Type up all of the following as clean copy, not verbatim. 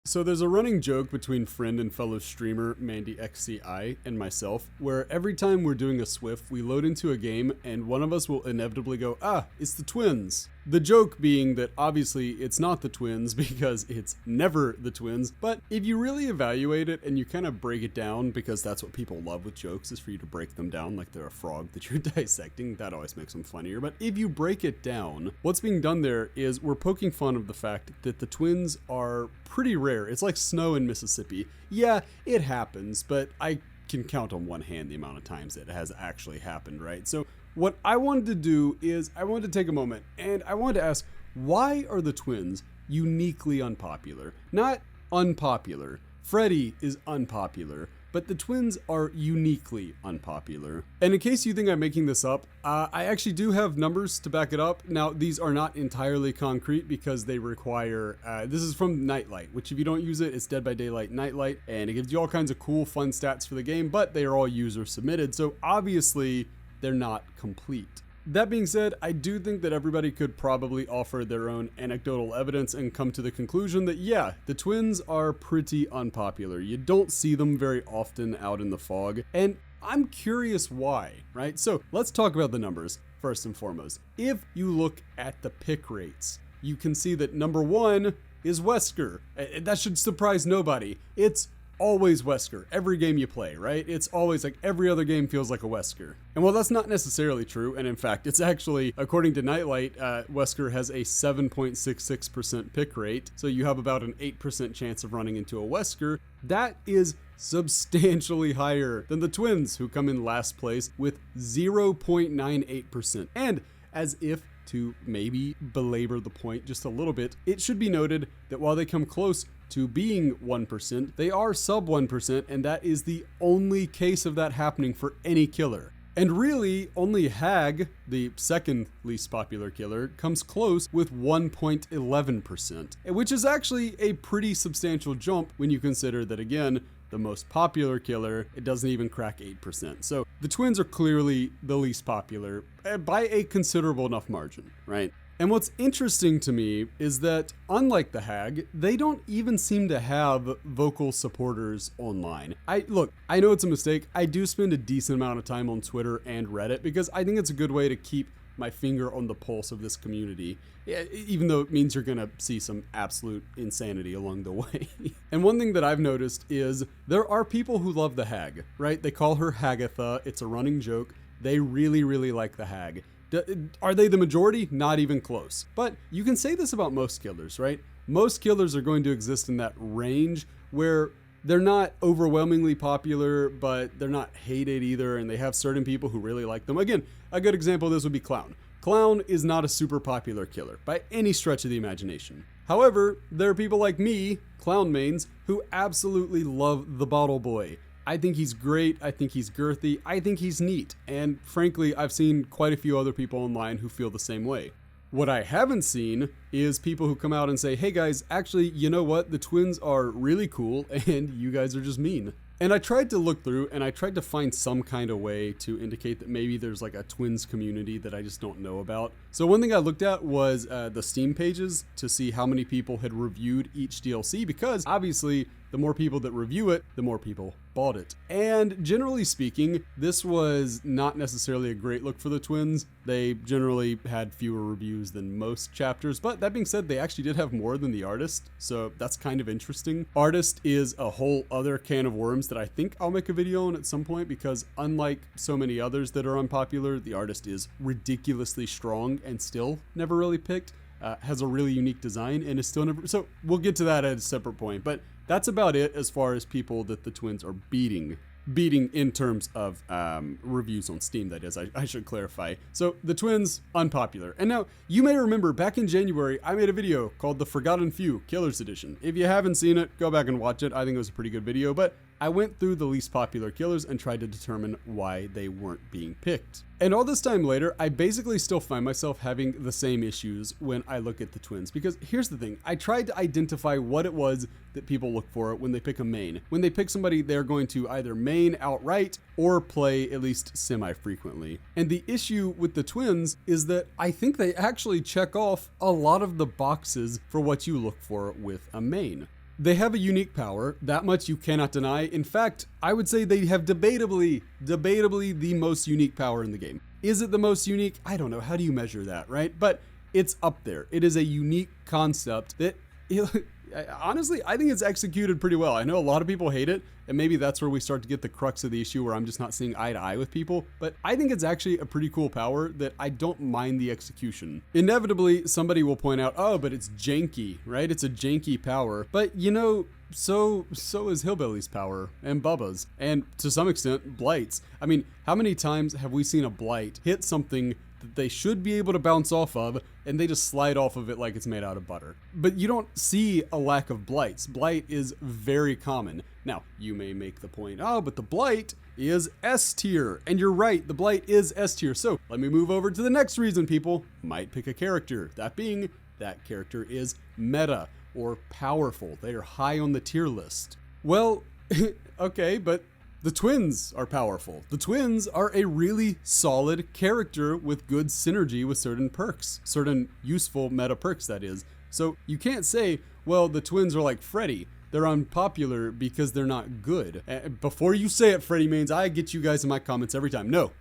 So there's a running joke between friend and fellow streamer Mandy XCI and myself, where every time we're doing a Swift, we load into a game and one of us will inevitably go, it's the twins. The joke being that obviously it's not the twins because it's never the twins, but if you really evaluate it and you kind of break it down, because that's what people love with jokes, is for you to break them down like they're a frog that you're dissecting. That always makes them funnier. But if you break it down, what's being done there is we're poking fun of the fact that the twins are pretty rare. It's like snow in Mississippi. Yeah, it happens, but I can count on one hand the amount of times it has actually happened, right? So what I wanted to do is I wanted to take a moment and I wanted to ask, why are the twins uniquely unpopular? Not unpopular. Freddy is unpopular, but the twins are uniquely unpopular. And in case you think I'm making this up, I actually do have numbers to back it up. Now, these are not entirely concrete because they require, this is from Nightlight, which if you don't use it, it's Dead by Daylight Nightlight, and it gives you all kinds of cool, fun stats for the game, but they are all user submitted, so obviously they're not complete. That being said, I do think that everybody could probably offer their own anecdotal evidence and come to the conclusion that, yeah, the twins are pretty unpopular. You don't see them very often out in the fog, and I'm curious why, right? So let's talk about the numbers first and foremost. If you look at the pick rates, you can see that number one is Wesker. That should surprise nobody. It's always Wesker. Every game you play, right? It's always like every other game feels like a Wesker. And while that's not necessarily true, and in fact, it's actually, according to Nightlight, Wesker has a 7.66% pick rate, so you have about an 8% chance of running into a Wesker. That is substantially higher than the twins, who come in last place with 0.98%. And as if to maybe belabor the point just a little bit, it should be noted that while they come close to being 1%, they are sub 1%, and that is the only case of that happening for any killer. And really, only Hag, the second least popular killer, comes close with 1.11%, which is actually a pretty substantial jump when you consider that, again, the most popular killer, it doesn't even crack 8%. So the twins are clearly the least popular by a considerable enough margin, right? And what's interesting to me is that, unlike the Hag, they don't even seem to have vocal supporters online. I know it's a mistake. I do spend a decent amount of time on Twitter and Reddit because I think it's a good way to keep my finger on the pulse of this community, even though it means you're gonna see some absolute insanity along the way. And one thing that I've noticed is there are people who love the Hag, right? They call her Hagatha. It's a running joke. They really, really like the Hag. Are they the majority? Not even close. But you can say this about most killers, right? Most killers are going to exist in that range where they're not overwhelmingly popular, but they're not hated either, and they have certain people who really like them. Again, a good example of this would be Clown. Clown is not a super popular killer by any stretch of the imagination. However, there are people like me, Clown mains, who absolutely love the Bottle Boy. I think he's great, I think he's girthy, I think he's neat, and frankly, I've seen quite a few other people online who feel the same way. What I haven't seen is people who come out and say, hey guys, actually, you know what, the twins are really cool, and you guys are just mean. And I tried to look through and I tried to find some kind of way to indicate that maybe there's like a twins community that I just don't know about. So one thing I looked at was the Steam pages to see how many people had reviewed each DLC, because obviously the more people that review it, the more people bought it. And generally speaking, this was not necessarily a great look for the twins. They generally had fewer reviews than most chapters, but that being said, they actually did have more than the Artist, so that's kind of interesting. Artist is a whole other can of worms that I think I'll make a video on at some point, because unlike so many others that are unpopular, the Artist is ridiculously strong and still never really picked, has a really unique design, and is still never, so we'll get to that at a separate point, but that's about it as far as people that the twins are beating in terms of reviews on Steam, that is, I should clarify. So the twins, unpopular. And now, you may remember back in January, I made a video called The Forgotten Few Killers Edition. If you haven't seen it, go back and watch it. I think it was a pretty good video, but I went through the least popular killers and tried to determine why they weren't being picked. And all this time later, I basically still find myself having the same issues when I look at the twins. Because here's the thing, I tried to identify what it was that people look for when they pick a main. When they pick somebody, they're going to either main outright or play at least semi-frequently. And the issue with the twins is that I think they actually check off a lot of the boxes for what you look for with a main. They have a unique power, that much you cannot deny. In fact, I would say they have debatably the most unique power in the game. Is it the most unique? I don't know. How do you measure that, right? But it's up there. It is a unique concept that, honestly, I think it's executed pretty well. I know a lot of people hate it, and maybe that's where we start to get the crux of the issue where I'm just not seeing eye to eye with people, but I think it's actually a pretty cool power that I don't mind the execution. Inevitably, somebody will point out, oh, but it's janky, right? It's a janky power. But so is Hillbilly's power, and Bubba's, and to some extent, Blight's. I mean, how many times have we seen a Blight hit something that they should be able to bounce off of, and they just slide off of it like it's made out of butter? But you don't see a lack of Blights. Blight is very common. Now, you may make the point, oh, but the Blight is S tier. And you're right, the Blight is S tier. So let me move over to the next reason people might pick a character. That being, that character is meta or powerful. They are high on the tier list. Well, okay, but the twins are powerful. The twins are a really solid character with good synergy with certain perks, certain useful meta perks, that is. So you can't say, well, the twins are like Freddy. They're unpopular because they're not good. Before you say it, Freddy Mains, I get you guys in my comments every time. No,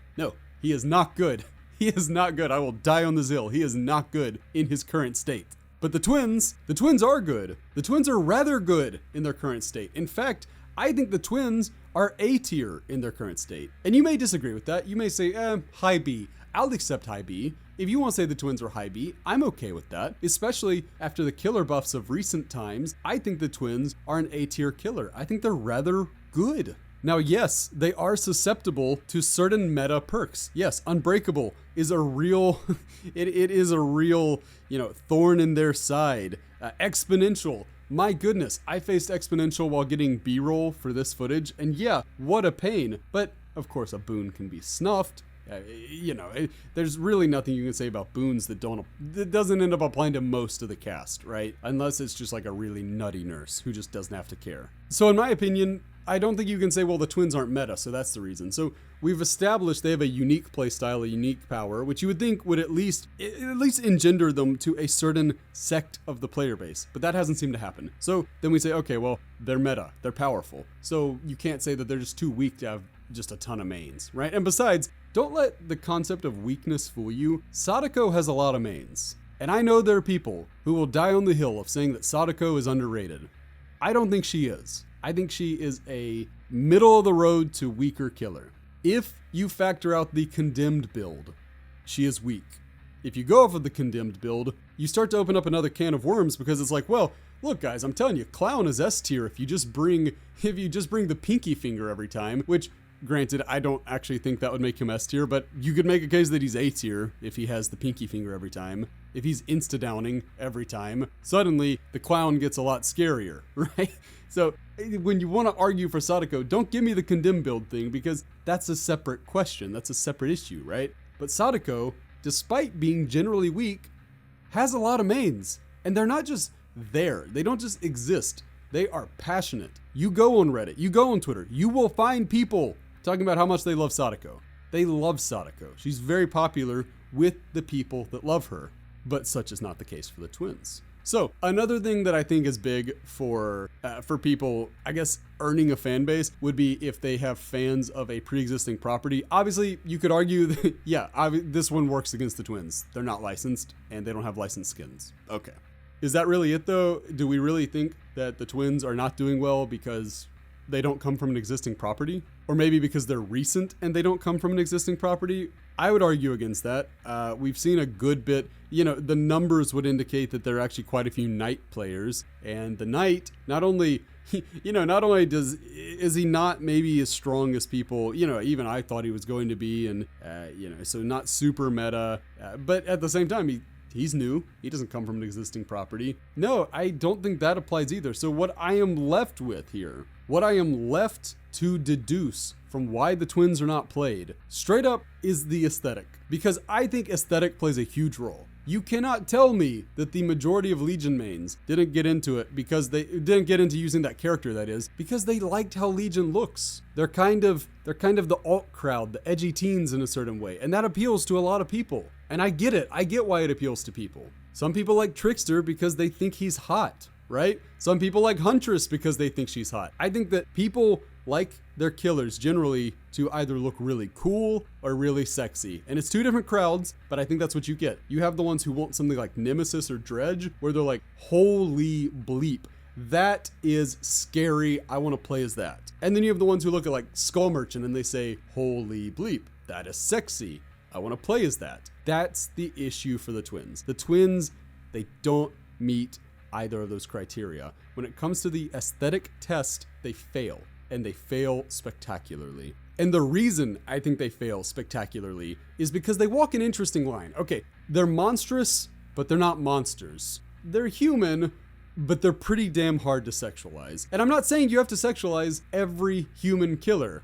he is not good. He is not good. I will die on this hill. He is not good in his current state. But the twins are good. The twins are rather good in their current state. In fact, I think the twins are A tier in their current state. And you may disagree with that. You may say, high B. I'll accept high B. If you want to say the twins are high B, I'm okay with that. Especially after the killer buffs of recent times, I think the twins are an A tier killer. I think they're rather good. Now, yes, they are susceptible to certain meta perks. Yes, Unbreakable is a real, it is a real, thorn in their side. Exponential. My goodness, I faced Exponential while getting B-roll for this footage, and yeah, what a pain. But, of course, a boon can be snuffed. There's really nothing you can say about boons that doesn't end up applying to most of the cast, right? Unless it's just like a really nutty nurse who just doesn't have to care. So in my opinion, I don't think you can say, well, the twins aren't meta, so that's the reason. So we've established they have a unique playstyle, a unique power, which you would think would at least engender them to a certain sect of the player base, but that hasn't seemed to happen. So then we say, okay, well, they're meta, they're powerful. So you can't say that they're just too weak to have just a ton of mains, right? And besides, don't let the concept of weakness fool you. Sadako has a lot of mains. And I know there are people who will die on the hill of saying that Sadako is underrated. I don't think she is. I think she is a middle of the road to weaker killer. If you factor out the condemned build, she is weak. If you go off of the condemned build, you start to open up another can of worms because it's like, well, look guys, I'm telling you, Clown is S tier if you just bring the pinky finger every time, which granted, I don't actually think that would make him S tier, but you could make a case that he's A tier if he has the pinky finger every time. If he's insta-downing every time, suddenly the Clown gets a lot scarier, right? So when you want to argue for Sadako, don't give me the condemn build thing because that's a separate question. That's a separate issue, right? But Sadako, despite being generally weak, has a lot of mains. And they're not just there. They don't just exist. They are passionate. You go on Reddit, you go on Twitter, you will find people talking about how much they love Sadako. They love Sadako. She's very popular with the people that love her. But such is not the case for the twins. So another thing that I think is big for people, I guess, earning a fan base would be if they have fans of a pre-existing property. Obviously, you could argue that, this one works against the twins. They're not licensed and they don't have licensed skins. Okay. Is that really it though? Do we really think that the twins are not doing well because they don't come from an existing property? Or maybe because they're recent and they don't come from an existing property? I would argue against that. We've seen a good bit, the numbers would indicate that there are actually quite a few Knight players. And the Knight, not only is he not maybe as strong as people, even I thought he was going to be, and, so not super meta, but at the same time, he's new. He doesn't come from an existing property. No, I don't think that applies either. So what I am left with here, what I am left to deduce from why the twins are not played, straight up, is the aesthetic. Because I think aesthetic plays a huge role. You cannot tell me that the majority of Legion mains didn't get into it because they didn't get into using that character, that is, because they liked how Legion looks. They're kind of the alt crowd, the edgy teens in a certain way, and that appeals to a lot of people. And I get it. I get why it appeals to people. Some people like Trickster because they think he's hot. right? Some people like Huntress because they think she's hot. I think that people like their killers generally to either look really cool or really sexy. And it's two different crowds, but I think that's what you get. You have the ones who want something like Nemesis or Dredge, where they're like, holy bleep, that is scary, I want to play as that. And then you have the ones who look at like Skull Merchant and they say, holy bleep, that is sexy, I want to play as that. That's the issue for the twins. The twins, they don't meet either of those criteria. When it comes to the aesthetic test, they fail, and they fail spectacularly. And the reason I think they fail spectacularly is because they walk an interesting line. Okay, they're monstrous, but they're not monsters. They're human, but they're pretty damn hard to sexualize. And I'm not saying you have to sexualize every human killer.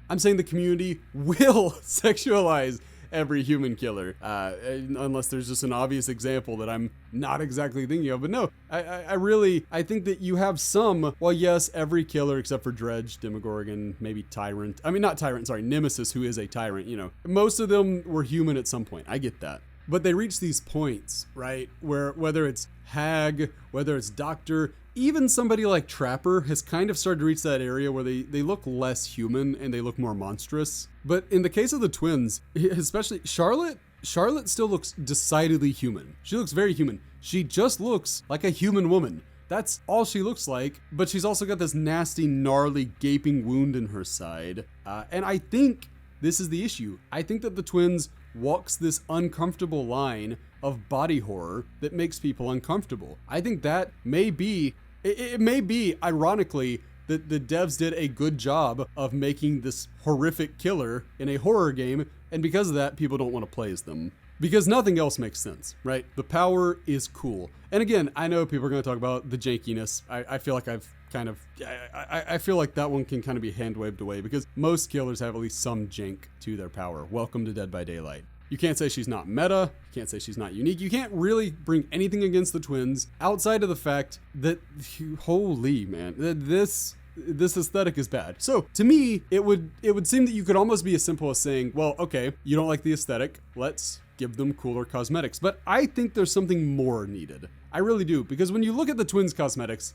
I'm saying the community will sexualize every human killer, unless there's just an obvious example that I'm not exactly thinking of. But no, I think that you have some, well, yes, every killer except for Dredge, Demogorgon, maybe Tyrant. I mean, not Tyrant, sorry, Nemesis, who is a tyrant, you know. Most of them were human at some point. I get that. But they reach these points, right, where whether it's Hag, whether it's Doctor, even somebody like Trapper has kind of started to reach that area where they look less human and they look more monstrous. But in the case of the twins, especially Charlotte still looks decidedly human. She looks very human. She just looks like a human woman. That's all she looks like, but she's also got this nasty, gnarly, gaping wound in her side. And I think this is the issue. I think that the twins walks this uncomfortable line of body horror that makes people uncomfortable. I think that may be, it may be, ironically, that the devs did a good job of making this horrific killer in a horror game, and because of that, people don't want to play as them. Because nothing else makes sense, right? The power is cool. And again, I know people are going to talk about the jankiness. I feel like I feel like that one can kind of be hand-waved away because most killers have at least some jank to their power. Welcome to Dead by Daylight. You can't say she's not meta. You can't say she's not unique. You can't really bring anything against the twins outside of the fact that, holy man, this aesthetic is bad. So to me, it would seem that you could almost be as simple as saying, well, okay, you don't like the aesthetic. Let's give them cooler cosmetics. But I think there's something more needed. I really do. Because when you look at the twins cosmetics,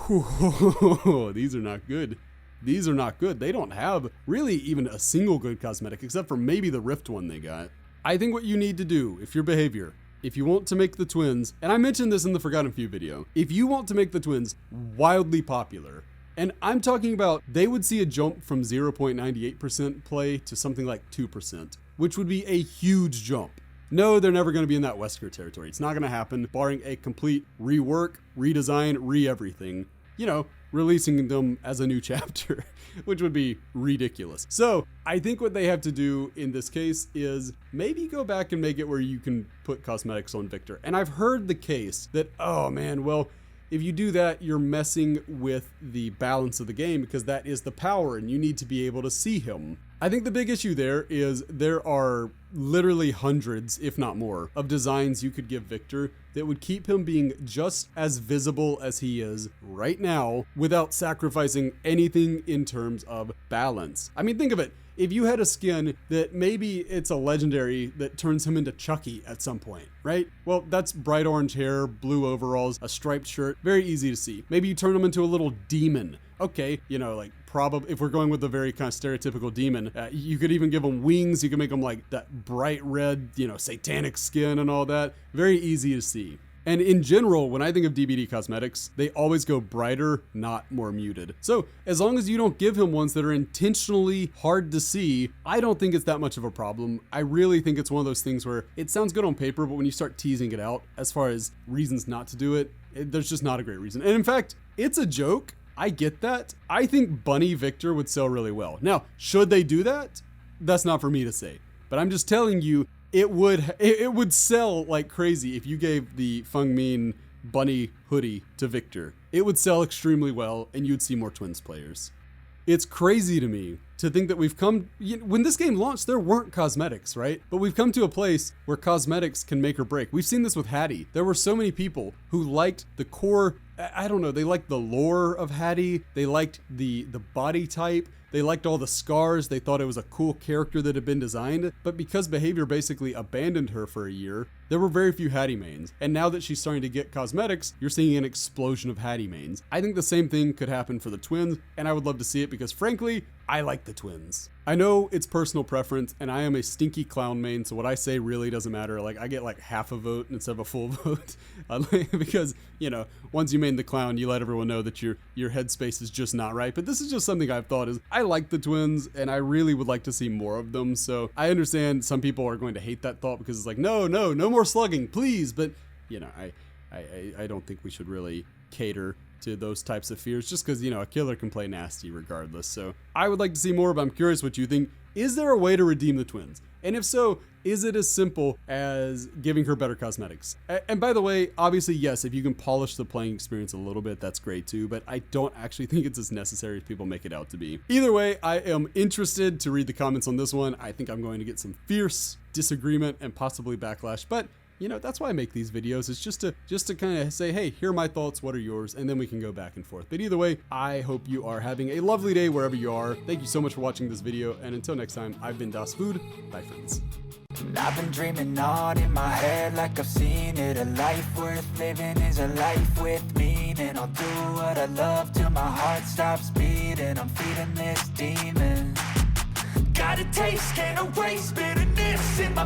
these are not good. These are not good. They don't have really even a single good cosmetic, except for maybe the Rift one they got. I think what you need to do, if your behavior, if you want to make the twins, and I mentioned this in the Forgotten Few video, if you want to make the twins wildly popular, and I'm talking about they would see a jump from 0.98% play to something like 2%, which would be a huge jump. No, they're never going to be in that Wesker territory. It's not going to happen, barring a complete rework, redesign, re-everything. You know, releasing them as a new chapter, which would be ridiculous. So I think what they have to do in this case is maybe go back and make it where you can put cosmetics on Victor. And I've heard the case that, oh man, well, if you do that, you're messing with the balance of the game because that is the power and you need to be able to see him. I think the big issue there is there are literally hundreds, if not more, of designs you could give Victor that would keep him being just as visible as he is right now without sacrificing anything in terms of balance. I mean, think of it. If you had a skin that maybe it's a legendary that turns him into Chucky at some point, right? Well, that's bright orange hair, blue overalls, a striped shirt, very easy to see. Maybe you turn him into a little demon. Okay, you know, like probably if we're going with the very kind of stereotypical demon, you could even give him wings. You could make him like that bright red, you know, satanic skin and all that. Very easy to see. And in general, when I think of DBD cosmetics, they always go brighter, not more muted. So as long as you don't give him ones that are intentionally hard to see, I don't think it's that much of a problem. I really think it's one of those things where it sounds good on paper, but when you start teasing it out as far as reasons not to do it, there's just not a great reason. And in fact, it's a joke. I get that. I think Bunny Victor would sell really well. Now, should they do that? That's not for me to say. But I'm just telling you, it would sell like crazy if you gave the Feng Min bunny hoodie to Victor. It would sell extremely well and you'd see more twins players. It's crazy to me to think that we've come, when this game launched, there weren't cosmetics, right? But we've come to a place where cosmetics can make or break. We've seen this with Hattie. There were so many people who liked the core, I don't know, they liked the lore of Hattie. They liked the body type. They liked all the scars. They thought it was a cool character that had been designed. But because Behavior basically abandoned her for a year, there were very few Hattie mains. And now that she's starting to get cosmetics, you're seeing an explosion of Hattie mains. I think the same thing could happen for the twins, and I would love to see it because frankly, I like the twins. I know it's personal preference, and I am a stinky clown main, so what I say really doesn't matter. Like, I get like half a vote instead of a full vote. Because, once you main the clown, you let everyone know that your headspace is just not right. But this is just something I've thought is, I like the twins, and I really would like to see more of them. So I understand some people are going to hate that thought because it's like, no more slugging, please. But, I don't think we should really cater to those types of fears just because, a killer can play nasty regardless. So I would like to see more, but I'm curious what you think. Is there a way to redeem the twins? And if so, is it as simple as giving her better cosmetics? And by the way, obviously, yes, if you can polish the playing experience a little bit, that's great too, but I don't actually think it's as necessary as people make it out to be. Either way, I am interested to read the comments on this one. I think I'm going to get some fierce disagreement and possibly backlash, but that's why I make these videos. It's just to kind of say, hey, here are my thoughts, what are yours? And then we can go back and forth. But either way, I hope you are having a lovely day wherever you are. Thank you so much for watching this video. And until next time, I've been Das Food. Bye, friends. I've been dreaming on in my head like I've seen it. A life worth living is a life with meaning. I'll do what I love till my heart stops beating. I'm feeding this demon. Got a taste, can't erase bitterness in my